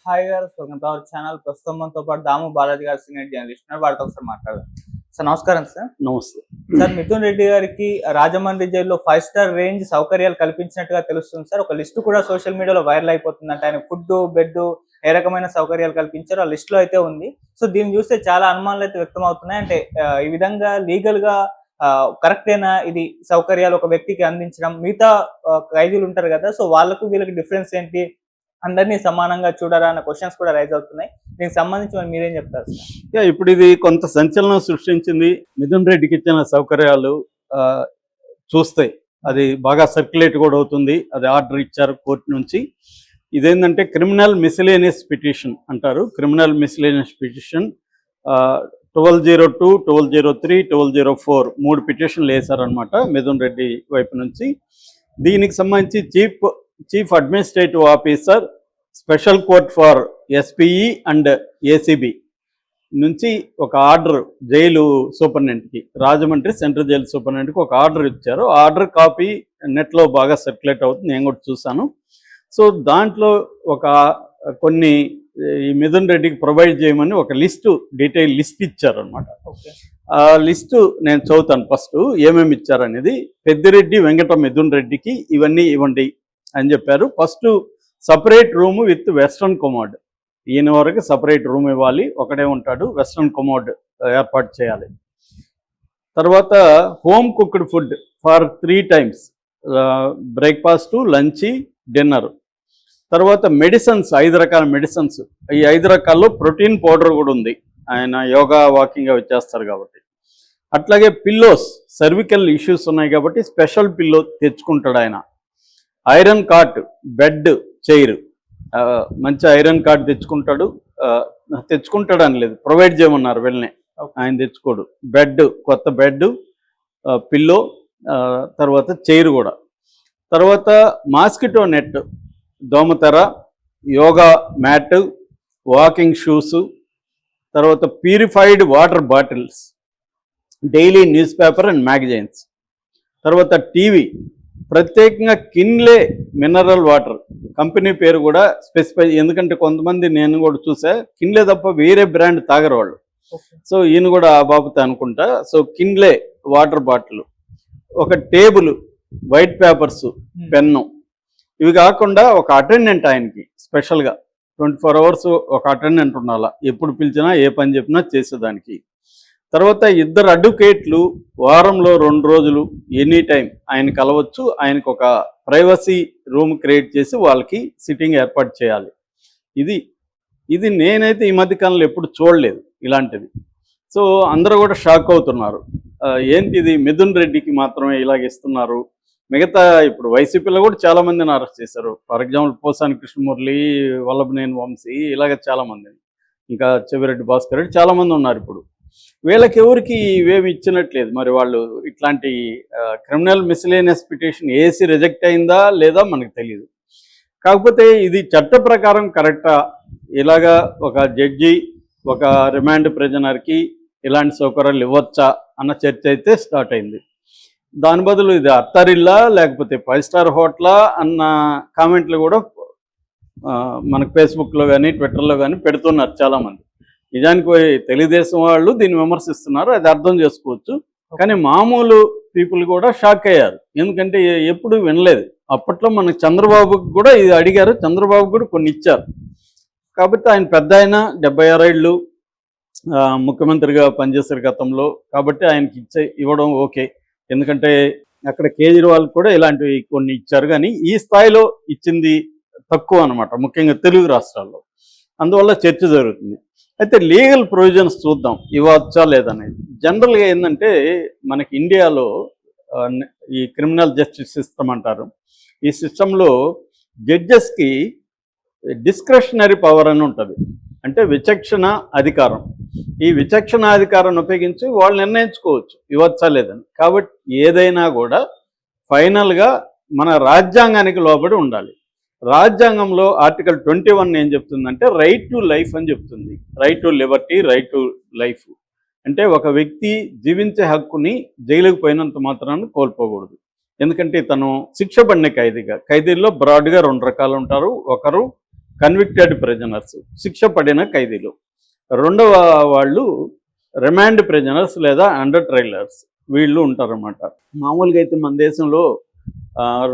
Hi గారు, welcome to our channel. ప్రస్తుతం మనతో పాటు దాము బాలాజీ గారు సీనియర్ జర్నలిస్ట్ ఉన్నారు. వారితో ఒకసారి మాట్లాడదాం. సార్ నమస్కారం సార్. నమస్తే. సార్, మిథున్ రెడ్డి గారికి రాజమండ్రి జైల్లో 5 స్టార్ రేంజ్ సౌకర్యాలు కల్పించినట్టుగా తెలుస్తుంది సార్. ఒక లిస్టు కూడా సోషల్ మీడియాలో వైరల్ అయిపోతుందంటే ఆయన ఫుడ్, బెడ్ ఏ రకమైన సౌకర్యాలు కల్పించారో ఆ లిస్ట్ లో అయితే ఉంది. సో దీన్ని చూస్తే చాలా అనుమానాలు అయితే వ్యక్తం అవుతున్నాయి. అంటే ఈ విధంగా లీగల్ గా కరెక్టేనా ఇది సౌకర్యాలు ఒక వ్యక్తికి అందించడం? మిగతా ఖైదీలు ఉంటారు కదా, సో వాళ్ళకు వీళ్ళకి డిఫరెన్స్ ఏంటి? అందరినీ సమానంగా చూడాలా అన్న క్వశ్చన్స్ కూడా రైజ్ అవుతున్నాయి. దీనికి సంబంధించి మరి మీరేం చెప్తారు సార్? ఇప్పుడు ఇది కొంత సంచలనం సృష్టించింది. మిథున్ రెడ్డికి ఇచ్చిన సౌకర్యాలు చూస్తే అది బాగా సర్క్యులేట్ కూడా అవుతుంది. అది ఆర్డర్ ఇచ్చారు కోర్టు నుంచి. ఇదేంటంటే క్రిమినల్ మిస్లేనియస్ పిటిషన్ అంటారు. క్రిమినల్ మిస్లేనియస్ పిటిషన్ 1202, 1203, 1204 3 పిటిషన్లు వేశారనమాట మిథున్ రెడ్డి వైపు నుంచి. దీనికి సంబంధించి chief administrative officer special court for SPE and ACB నుంచి ఒక ఆర్డర్ జైలు సూపరింటెండెంట్కి, రాజమండ్రి సెంట్రల్ జైలు సూపరింటెండెంట్కి ఒక ఆర్డర్ ఇచ్చారు. ఆర్డర్ కాపీ నెట్లో బాగా సర్క్యులేట్ అవుతుంది, నేను కూడా చూశాను. సో దాంట్లో కొన్ని ఈ మిథున్ రెడ్డికి ప్రొవైడ్ చేయమని ఒక డీటెయిల్ లిస్ట్ ఇచ్చారనమాట. ఆ లిస్టు నేను చదువుతాను ఫస్ట్ ఏమేమి ఇచ్చారనేది. పెద్దిరెడ్డి వెంకట మిథున్ రెడ్డికి ఇవన్నీ ఇవ్వండి అని చెప్పారు. First separate room with western commode, ఈయన వరకు సపరేట్ రూమ్ ఇవ్వాలి, ఒకడే ఉంటాడు, వెస్ట్రన్ కొమోడ్ ఏర్పాటు చేయాలి. తర్వాత home cooked food for 3 times, breakfast, lunch, dinner. తర్వాత మెడిసిన్స్ 5 రకాల మెడిసిన్స్. ఈ 5 రకాల్లో ప్రోటీన్ పౌడర్ కూడా ఉంది, ఆయన యోగా వాకింగ్ అవి చేస్తారు కాబట్టి. అట్లాగే పిల్లోస్, సర్వికల్ ఇష్యూస్ ఉన్నాయి కాబట్టి స్పెషల్ పిల్లో తెచ్చుకుంటాడు ఆయన. ఐరన్ కాట్, బెడ్, చైర్, మంచి ఐరన్ కాట్ తెచ్చుకుంటాడు అని లేదు, ప్రొవైడ్ చేయమన్నారు వెళ్ళనే, ఆయన తెచ్చుకోడు. బెడ్, కొత్త బెడ్, పిల్లో, తర్వాత చైర్ కూడా. తర్వాత మాస్కిటో నెట్, దోమతెర, యోగా మ్యాట్, వాకింగ్ షూస్, తర్వాత purified water bottles, daily newspaper and magazines. తర్వాత టీవీ, ప్రత్యేకంగా కిన్లే మినరల్ వాటర్, కంపెనీ పేరు కూడా స్పెసిఫై, ఎందుకంటే కొంతమంది నేను కూడా చూసా కిన్లే తప్ప వేరే బ్రాండ్ తాగరు వాళ్ళు. సో ఈయన కూడా ఆ బాబుతో అనుకుంటా. సో కిన్లే వాటర్ బాటిల్, ఒక టేబుల్, వైట్ పేపర్స్, పెన్ను. ఇవి కాకుండా ఒక అటెండెంట్ ఆయనకి స్పెషల్గా 24 hours ఒక అటెండెంట్ ఉండాలా, ఎప్పుడు పిలిచినా ఏ పని చెప్పినా చేసేదానికి. తర్వాత 2 అడ్వకేట్లు వారంలో 2 రోజులు ఎనీ టైం ఆయన కలవచ్చు. ఆయనకు ఒక ప్రైవసీ రూమ్ క్రియేట్ చేసి వాళ్ళకి సిట్టింగ్ ఏర్పాటు చేయాలి. ఇది నేనైతే ఈ మధ్యకాలంలో ఎప్పుడు చూడలేదు ఇలాంటిది. సో అందరూ కూడా షాక్ అవుతున్నారు, ఏంటిది మిథున్ రెడ్డికి మాత్రమే ఇలాగిస్తున్నారు. మిగతా ఇప్పుడు వైసీపీలో కూడా చాలామందిని అరెస్ట్ చేశారు. ఫర్ ఎగ్జాంపుల్ పోసాని కృష్ణమురళి, వల్లభనేని వంశీ, ఇలాగ చాలామందిని, ఇంకా చెవిరెడ్డి భాస్కర్ రెడ్డి చాలామంది ఉన్నారు. ఇప్పుడు వీళ్ళకి ఎవరికి ఇవేమి ఇచ్చినట్లేదు. మరి వాళ్ళు ఇట్లాంటి criminal miscellaneous petition AC reject అయిందా లేదా మనకు తెలియదు. కాకపోతే ఇది చట్ట ప్రకారం కరెక్టా, ఇలాగా ఒక జడ్జి ఒక రిమాండ్ ప్రిజనర్కి ఇలాంటి సౌకర్యాలు ఇవ్వచ్చా అన్న చర్చ అయితే స్టార్ట్ అయింది. దాని బదులు ఇది అత్తారిల్లా లేకపోతే 5 స్టార్ హోటలా అన్న కామెంట్లు కూడా మనకు ఫేస్బుక్లో కానీ ట్విట్టర్లో కానీ పెడుతున్నారు చాలామంది. నిజానికి తెలుగుదేశం వాళ్ళు దీన్ని విమర్శిస్తున్నారు, అది అర్థం చేసుకోవచ్చు. కానీ మామూలు పీపుల్ కూడా షాక్ అయ్యారు, ఎందుకంటే ఎప్పుడు వినలేదు. అప్పట్లో మనకు చంద్రబాబుకి కూడా ఇది అడిగారు, చంద్రబాబు కూడా కొన్ని ఇచ్చారు. కాబట్టి ఆయన పెద్ద ఆయన, 76 ఏళ్ళు ముఖ్యమంత్రిగా పనిచేశారు గతంలో. కాబట్టి ఆయనకి ఇవ్వడం ఓకే, ఎందుకంటే అక్కడ కేజ్రీవాల్ కూడా ఇలాంటివి కొన్ని ఇచ్చారు. కానీ ఈ స్థాయిలో ఇచ్చింది తక్కువ అనమాట, ముఖ్యంగా తెలుగు రాష్ట్రాల్లో. అందువల్ల చర్చ జరుగుతుంది. అయితే లీగల్ ప్రొవిజన్స్ చూద్దాం, ఇవ్వచ్చా లేదనేది. జనరల్గా ఏంటంటే మనకి ఇండియాలో ఈ క్రిమినల్ జస్టిస్ సిస్టమ్ అంటారు. ఈ సిస్టంలో జడ్జెస్కి డిస్క్రిషనరీ పవర్ అని ఉంటుంది, అంటే విచక్షణ అధికారం. ఈ విచక్షణ అధికారాన్ని ఉపయోగించి వాళ్ళు నిర్ణయించుకోవచ్చు ఇవ్వచ్చా లేదని. కాబట్టి ఏదైనా కూడా ఫైనల్గా మన రాజ్యాంగానికి లోబడి ఉండాలి. రాజ్యాంగంలో ఆర్టికల్ 21 ఏం చెప్తుందంటే రైట్ టు లైఫ్ అని చెప్తుంది. Right to Liberty, right to life. అంటే ఒక వ్యక్తి జీవించే హక్కుని జైలుకు పోయినంత మాత్రాన్ని కోల్పోకూడదు. ఎందుకంటే తను శిక్ష పడిన ఖైదీగా, ఖైదీల్లో బ్రాడ్గా 2 రకాలు ఉంటారు. ఒకరు కన్విక్టెడ్ ప్రిజనర్స్, శిక్ష పడిన ఖైదీలు. రెండవ వాళ్ళు రిమాండ్ ప్రిజనర్స్ లేదా అండర్ ట్రైలర్స్, వీళ్ళు ఉంటారన్నమాట. మామూలుగా అయితే మన దేశంలో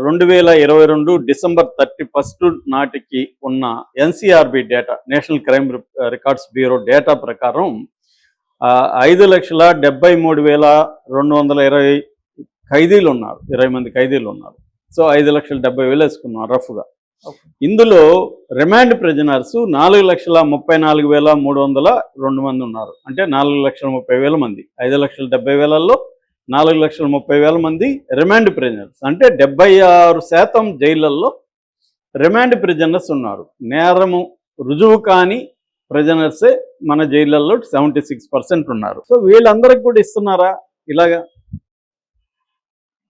2022 డిసెంబర్ 31 నాటికి ఉన్న NCRB data, national crime records bureau data ప్రకారం 5,73,220 ఖైదీలు ఉన్నారు, 20 మంది ఖైదీలు ఉన్నారు. సో 5,70,000 వేసుకున్నాం రఫ్గా. ఇందులో రిమాండ్ ప్రిజనర్స్ 4,34,302 మంది ఉన్నారు. అంటే 4,30,000 మంది. 5,70,000లో 4,30,000 మంది రిమాండ్ ప్రిజనర్స్. అంటే 76% జైళ్ళల్లో రిమాండ్ ప్రిజనర్స్ ఉన్నారు. నేరము రుజువు కాని ప్రిజనర్సే మన జైళ్ళల్లో 76% ఉన్నారు. సో వీళ్ళందరికి కూడా ఇస్తున్నారా ఇలాగా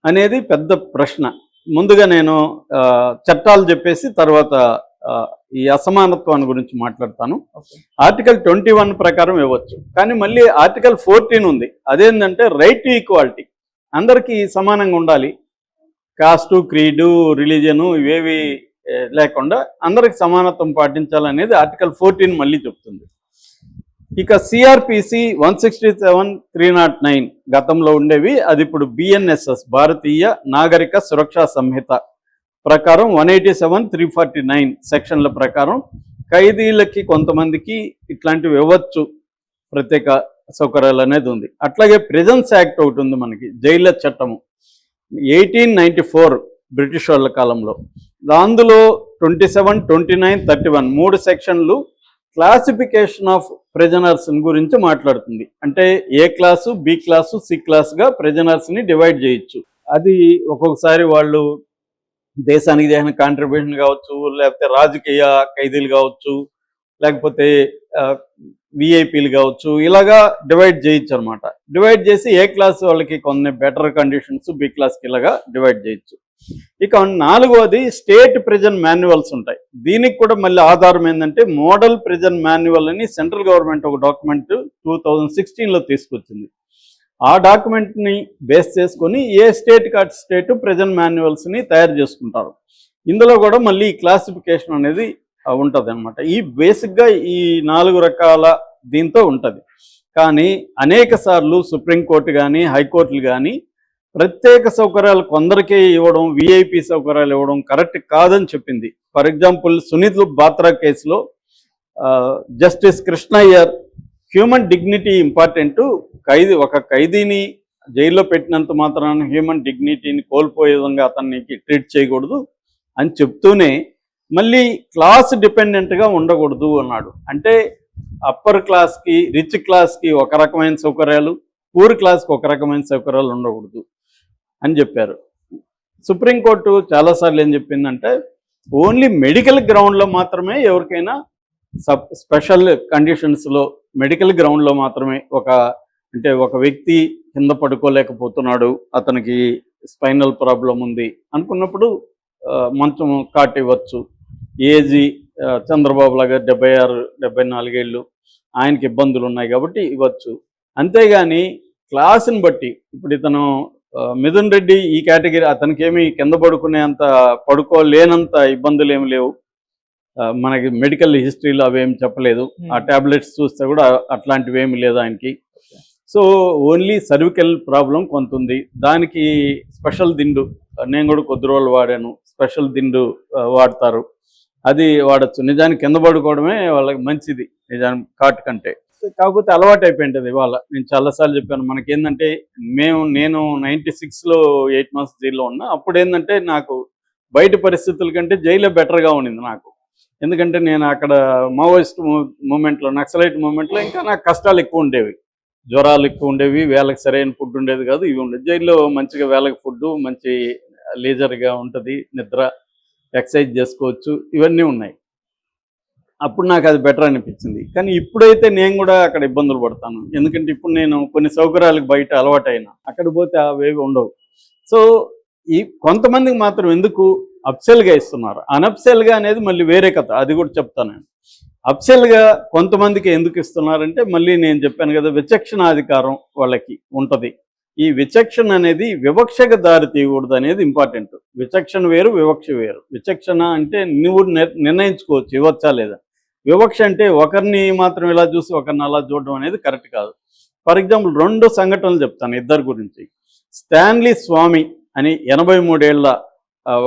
అనేది పెద్ద ప్రశ్న. ముందుగా నేను చట్టాలు చెప్పేసి తర్వాత ఈ అసమానత్వాన్ని గురించి మాట్లాడతాను. ఆర్టికల్ 21 ప్రకారం ఇవ్వచ్చు, కానీ మళ్ళీ ఆర్టికల్ 14 ఉంది. అదేంటంటే రైట్ టు ఈక్వాలిటీ, అందరికీ సమానంగా ఉండాలి. కాస్టు, క్రీడు, రిలీజను ఇవేవి లేకుండా అందరికి సమానత్వం పాటించాలనేది ఆర్టికల్ 14 మళ్ళీ చెప్తుంది. ఇక సిఆర్పిసి 167-309 గతంలో ఉండేవి, అది ఇప్పుడు బిఎన్ఎస్ఎస్ భారతీయ నాగరిక సురక్షా సంహిత ప్రకారం 187-349 సెక్షన్ల ప్రకారం ఖైదీలకి కొంతమందికి ఇట్లాంటివి ఇవ్వచ్చు, ప్రత్యేక సౌకర్యాలు అనేది ఉంది. అట్లాగే ప్రిజన్స్ యాక్ట్ ఒకటి ఉంది మనకి, జైళ్ళ చట్టము 1894 బ్రిటిష్ వాళ్ళ కాలంలో. అందులో 27, 29, 31 3 సెక్షన్లు క్లాసిఫికేషన్ ఆఫ్ ప్రిజనర్స్ గురించి మాట్లాడుతుంది. అంటే A class, B class, C క్లాసుగా ప్రిజనర్స్ని డివైడ్ చేయొచ్చు. అది ఒక్కొక్కసారి వాళ్ళు దేశానికి చేసిన కాంట్రిబ్యూషన్ కావచ్చు, లేకపోతే రాజకీయ ఖైదీలు కావచ్చు, లేకపోతే విఐపీలు కావచ్చు, ఇలాగా డివైడ్ చేయొచ్చు అనమాట. డివైడ్ చేసి ఏ క్లాస్ వాళ్ళకి కొన్ని బెటర్ కండిషన్స్, బి క్లాస్కి ఇలాగా డివైడ్ చేయొచ్చు. ఇక 4వది స్టేట్ ప్రిజన్ మాన్యువల్స్ ఉంటాయి. దీనికి కూడా మళ్ళీ ఆధారం ఏంటంటే మోడల్ ప్రిజన్ మాన్యువల్ అని సెంట్రల్ గవర్నమెంట్ ఒక డాక్యుమెంట్ 2016లో తీసుకొచ్చింది. ఆ డాక్యుమెంట్ని బేస్ చేసుకొని ఏ స్టేట్ ప్రిజన్ మాన్యువల్స్ని తయారు చేసుకుంటారు. ఇందులో కూడా మళ్ళీ క్లాసిఫికేషన్ అనేది ఉంటుంది అనమాట. ఈ బేసిక్గా ఈ 4 రకాల దీంతో ఉంటుంది. కానీ అనేక సార్లు సుప్రీంకోర్టు కానీ హైకోర్టులు కానీ ప్రత్యేక సౌకర్యాలు కొందరికే ఇవ్వడం, విఐపి సౌకర్యాలు ఇవ్వడం కరెక్ట్ కాదని చెప్పింది. ఫర్ ఎగ్జాంపుల్ సునీల్ బాత్రా కేసులో justice Krishna Iyer human dignity important, ఒక ఖైదీని జైల్లో పెట్టినంత మాత్రాన హ్యూమన్ డిగ్నిటీని కోల్పోయే విధంగా అతనికి ట్రీట్ చేయకూడదు అని చెప్తూనే మళ్ళీ క్లాస్ డిపెండెంట్గా ఉండకూడదు అన్నాడు. అంటే అప్పర్ క్లాస్కి, రిచ్ క్లాస్కి ఒక రకమైన సౌకర్యాలు, పూర్ క్లాస్కి ఒక రకమైన సౌకర్యాలు ఉండకూడదు అని చెప్పారు. సుప్రీంకోర్టు చాలాసార్లు ఏం చెప్పిందంటే ఓన్లీ మెడికల్ గ్రౌండ్లో మాత్రమే ఎవరికైనా స్పెషల్ కండిషన్స్లో మెడికల్ గ్రౌండ్లో మాత్రమే ఒక వ్యక్తి కింద పడుకోలేకపోతున్నాడు, అతనికి స్పైనల్ ప్రాబ్లం ఉంది అనుకున్నప్పుడు మంచం కాట్ ఇవ్వచ్చు. ఏజీ చంద్రబాబు లాగా 76-74 ఏళ్ళు, ఆయనకి ఇబ్బందులు ఉన్నాయి కాబట్టి ఇవ్వచ్చు. అంతేగాని క్లాసుని బట్టి ఇప్పుడు ఇతను మిథున్ రెడ్డి ఈ కేటగిరీ, అతనికి ఏమి కింద పడుకోలేనంత ఇబ్బందులు ఏమి లేవు, మనకి మెడికల్ హిస్టరీలో అవేమి చెప్పలేదు. ఆ ట్యాబ్లెట్స్ చూస్తే కూడా అట్లాంటివి ఏమి లేదు ఆయనకి. సో ఓన్లీ సర్వికల్ ప్రాబ్లం కొంత ఉంది, దానికి స్పెషల్ దిండు, నేను కూడా కొద్ది రోజులు వాడాను, స్పెషల్ దిండు వాడతారు, అది వాడచ్చు. నిజానికి కింద పడుకోవడమే వాళ్ళకి మంచిది నిజానికి కాట్ కంటే. కాకపోతే అలవాటు అయిపోయింటుంది. ఇవాళ నేను చాలాసార్లు చెప్పాను, మనకేంటంటే నేను 96లో 8 months జైల్లో ఉన్నా. అప్పుడు ఏంటంటే నాకు బయట పరిస్థితుల కంటే జైల్లో బెటర్గా ఉండింది నాకు. ఎందుకంటే నేను అక్కడ మావోయిస్ట్ మూమెంట్లో, నక్సలైట్ మూమెంట్లో ఇంకా నాకు కష్టాలు ఎక్కువ ఉండేవి, జ్వరాలు ఎక్కువ ఉండేవి, వేళకి సరైన ఫుడ్ ఉండేది కాదు, ఇవి ఉండేది. జైల్లో మంచిగా వేళకి ఫుడ్, మంచి లీజర్గా ఉంటుంది, నిద్ర, ఎక్సర్సైజ్ చేసుకోవచ్చు, ఇవన్నీ ఉన్నాయి. అప్పుడు నాకు అది బెటర్ అనిపించింది. కానీ ఇప్పుడైతే నేను కూడా అక్కడ ఇబ్బందులు పడతాను, ఎందుకంటే ఇప్పుడు నేను కొన్ని సౌకర్యాలకు బయట అలవాటు అయినా, అక్కడ పోతే అవేవి ఉండవు. సో ఈ కొంతమందికి మాత్రం ఎందుకు అప్సెల్గా ఇస్తున్నారు, అనప్సెల్గా అనేది మళ్ళీ వేరే కథ, అది కూడా చెప్తాను నేను. అప్సెల్గా కొంతమందికి ఎందుకు ఇస్తున్నారంటే మళ్ళీ నేను చెప్పాను కదా, విచక్షణాధికారం వాళ్ళకి ఉంటుంది. ఈ విచక్షణ అనేది వివక్షకు దారి తీయకూడదు అనేది ఇంపార్టెంట్. విచక్షణ వేరు, వివక్ష వేరు. విచక్షణ అంటే నువ్వు నిర్ణయించుకోవచ్చు ఇవ్వచ్చా లేదా. వివక్ష అంటే ఒకరిని మాత్రం ఇలా చూసి ఒకరిని అలా చూడడం అనేది కరెక్ట్ కాదు. ఫర్ ఎగ్జాంపుల్ 2 సంఘటనలు చెప్తాను ఇద్దరు గురించి. స్టాన్లీ స్వామి అని 83 ఏళ్ల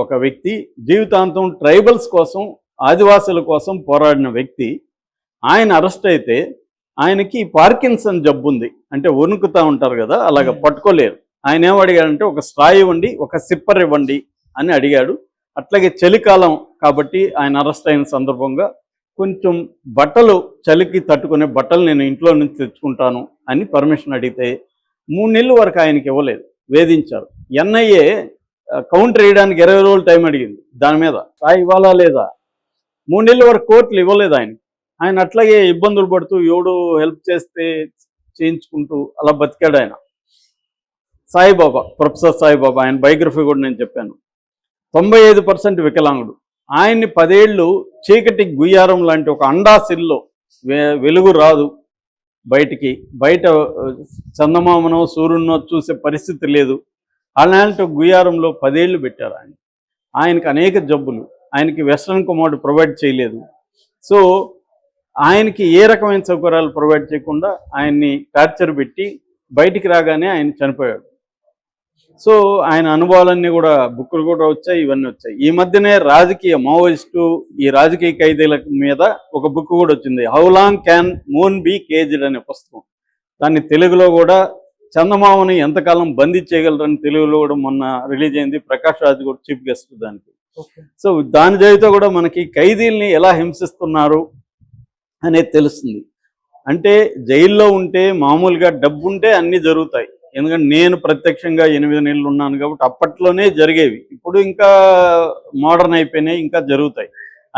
ఒక వ్యక్తి, జీవితాంతం ట్రైబల్స్ కోసం, ఆదివాసుల కోసం పోరాడిన వ్యక్తి. ఆయన అరెస్ట్ అయితే ఆయనకి పార్కిన్సన్ జబ్బు ఉంది, అంటే వణుకుతూ ఉంటారు కదా, అలాగ పట్టుకోలేరు. ఆయన ఏం అడిగాడంటే ఒక స్ట్రా ఇవ్వండి, ఒక సిప్పర్ ఇవ్వండి అని అడిగాడు. అట్లాగే చలికాలం కాబట్టి ఆయన అరెస్ట్ అయిన సందర్భంగా కొంచెం బట్టలు, చలికి తట్టుకునే బట్టలు నేను ఇంట్లో నుంచి తెచ్చుకుంటాను అని పర్మిషన్ అడిగితే 3 నెలల వరకు ఆయనకి ఇవ్వలేదు, వేధించారు. ఎన్ఐఏ కౌంటర్ వేయడానికి 20 రోజులు టైం అడిగింది. దాని మీద ఇవ్వాలా లేదా 3 నెలల వరకు కోర్టులు ఇవ్వలేదు ఆయన. ఆయన అట్లాగే ఇబ్బందులు పడుతూ ఎవడు హెల్ప్ చేస్తే చేయించుకుంటూ అలా బతికాడు ఆయన. సాయిబాబా, ప్రొఫెసర్ సాయిబాబా, ఆయన బయోగ్రఫీ కూడా నేను చెప్పాను. 95% వికలాంగుడు. ఆయన్ని 10 ఏళ్ళు చీకటి గుయ్యారం లాంటి ఒక అండాసిల్లో వెలుగు రాదు బయటికి, బయట చందమామనో సూర్యున్నో చూసే పరిస్థితి లేదు. అలాంటి గుయ్యారంలో 10 ఏళ్ళు పెట్టారు ఆయన. ఆయనకి అనేక జబ్బులు, ఆయనకి వెస్ట్రన్ కమోడ్ ప్రొవైడ్ చేయలేదు. సో ఆయనకి ఏ రకమైన సౌకర్యాలు ప్రొవైడ్ చేయకుండా ఆయన్ని టార్చర్ పెట్టి బయటికి రాగానే ఆయన చనిపోయాడు. సో ఆయన అనుభవాలన్నీ కూడా బుక్కులు కూడా వచ్చాయి, ఇవన్నీ వచ్చాయి. ఈ మధ్యనే రాజకీయ మావోయిస్టు, ఈ రాజకీయ ఖైదీల మీద ఒక బుక్ కూడా వచ్చింది, how long can moon be caged అనే పుస్తకం. దాన్ని తెలుగులో కూడా చందమామని ఎంతకాలం బంధించేయగలరని తెలుగులో కూడా మొన్న రిలీజ్ అయింది. ప్రకాష్ రాజ్ కూడా చీఫ్ గెస్ట్ దానికి. సో దాని జైతో కూడా మనకి ఖైదీల్ని ఎలా హింసిస్తున్నారు అనేది తెలుస్తుంది. అంటే జైల్లో ఉంటే మామూలుగా డబ్బు ఉంటే అన్నీ జరుగుతాయి. ఎందుకంటే నేను ప్రత్యక్షంగా 8 నెలలు ఉన్నాను కాబట్టి అప్పట్లోనే జరిగేవి. ఇప్పుడు ఇంకా మోడర్న్ అయిపోయినాయి, ఇంకా జరుగుతాయి.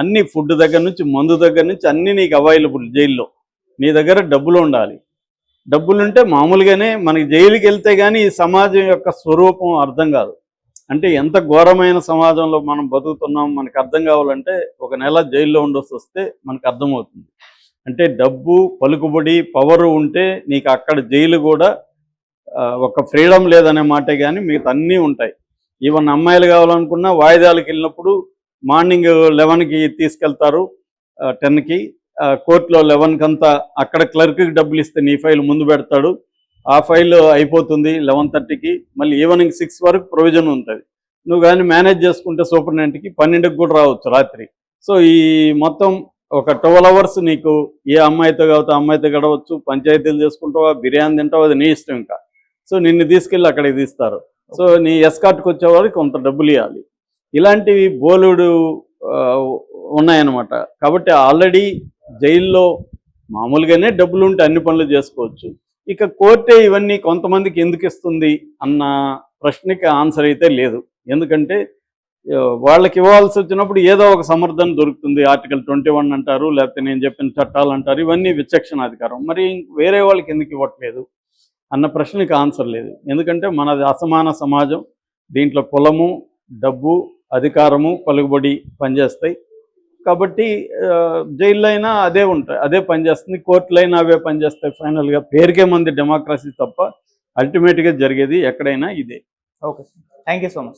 అన్ని ఫుడ్ దగ్గర నుంచి, మందు దగ్గర నుంచి అన్నీ నీకు అవైలబుల్ జైల్లో. నీ దగ్గర డబ్బులు ఉండాలి. డబ్బులుంటే మామూలుగానే మనకి జైలుకి వెళ్తే కానీ ఈ సమాజం యొక్క స్వరూపం అర్థం కాదు. అంటే ఎంత ఘోరమైన సమాజంలో మనం బతుకుతున్నాం మనకు అర్థం కావాలంటే 1 నెల జైల్లో ఉండొచ్చు వస్తే మనకు అర్థమవుతుంది. అంటే డబ్బు, పలుకుబడి, పవరు ఉంటే నీకు అక్కడ జైలు కూడా ఒక ఫ్రీడమ్ లేదనే మాటే కానీ మిగతా అన్నీ ఉంటాయి. ఈవెన్ అమ్మాయిలు కావాలనుకున్నా వాయిదాలకు వెళ్ళినప్పుడు మార్నింగ్ 11కి తీసుకెళ్తారు, 10కి కోర్టులో 11కి అంతా అక్కడ క్లర్క్కి డబ్బులు ఇస్తే నీ ఫైల్ ముందు పెడతాడు. ఆ ఫైల్ అయిపోతుంది 11:30కి. మళ్ళీ ఈవినింగ్ 6 వరకు ప్రొవిజన్ ఉంటుంది. నువ్వు కానీ మేనేజ్ చేసుకుంటే సూపరింటెండెంట్కి 12కి కూడా రావచ్చు రాత్రి. సో ఈ మొత్తం ఒక 12 అవర్స్ నీకు ఏ అమ్మాయితో కాబట్టి అమ్మాయితో గడవచ్చు, పంచాయతీలు చేసుకుంటావా, బిర్యానీ తింటావా, అది నీ ఇష్టం. ఇంకా సో నిన్ను తీసుకెళ్ళి అక్కడికి తీస్తారు. సో నీ ఎస్కార్ట్కి వచ్చేవారికి కొంత డబ్బులు ఇవ్వాలి. ఇలాంటివి బోలుడు ఉన్నాయన్నమాట. కాబట్టి ఆల్రెడీ జైల్లో మామూలుగానే డబ్బులు ఉంటే అన్ని పనులు చేసుకోవచ్చు. ఇక కోర్టే ఇవన్నీ కొంతమందికి ఎందుకు ఇస్తుంది అన్న ప్రశ్నకి ఆన్సర్ అయితే లేదు. ఎందుకంటే వాళ్ళకి ఇవ్వాల్సి వచ్చినప్పుడు ఏదో ఒక సమర్థన దొరుకుతుంది. ఆర్టికల్ 21 అంటారు, లేకపోతే నేను చెప్పిన చట్టాలు అంటారు. ఇవన్నీ విచక్షణాధికారం. మరి వేరే వాళ్ళకి ఎందుకు ఇవ్వట్లేదు అన్న ప్రశ్నకి ఆన్సర్ లేదు. ఎందుకంటే మనది అసమాన సమాజం. దీంట్లో కులము, డబ్బు, అధికారము, పలుకుబడి పనిచేస్తాయి. కాబట్టి జైల్లో అయినా అదే ఉంటాయి, అదే పనిచేస్తుంది. కోర్టులు అయినా అవే పనిచేస్తాయి. ఫైనల్గా పేరుకే మంది డెమోక్రసీ తప్ప అల్టిమేట్గా జరిగేది ఎక్కడైనా ఇదే. Okay sir, thank you so much.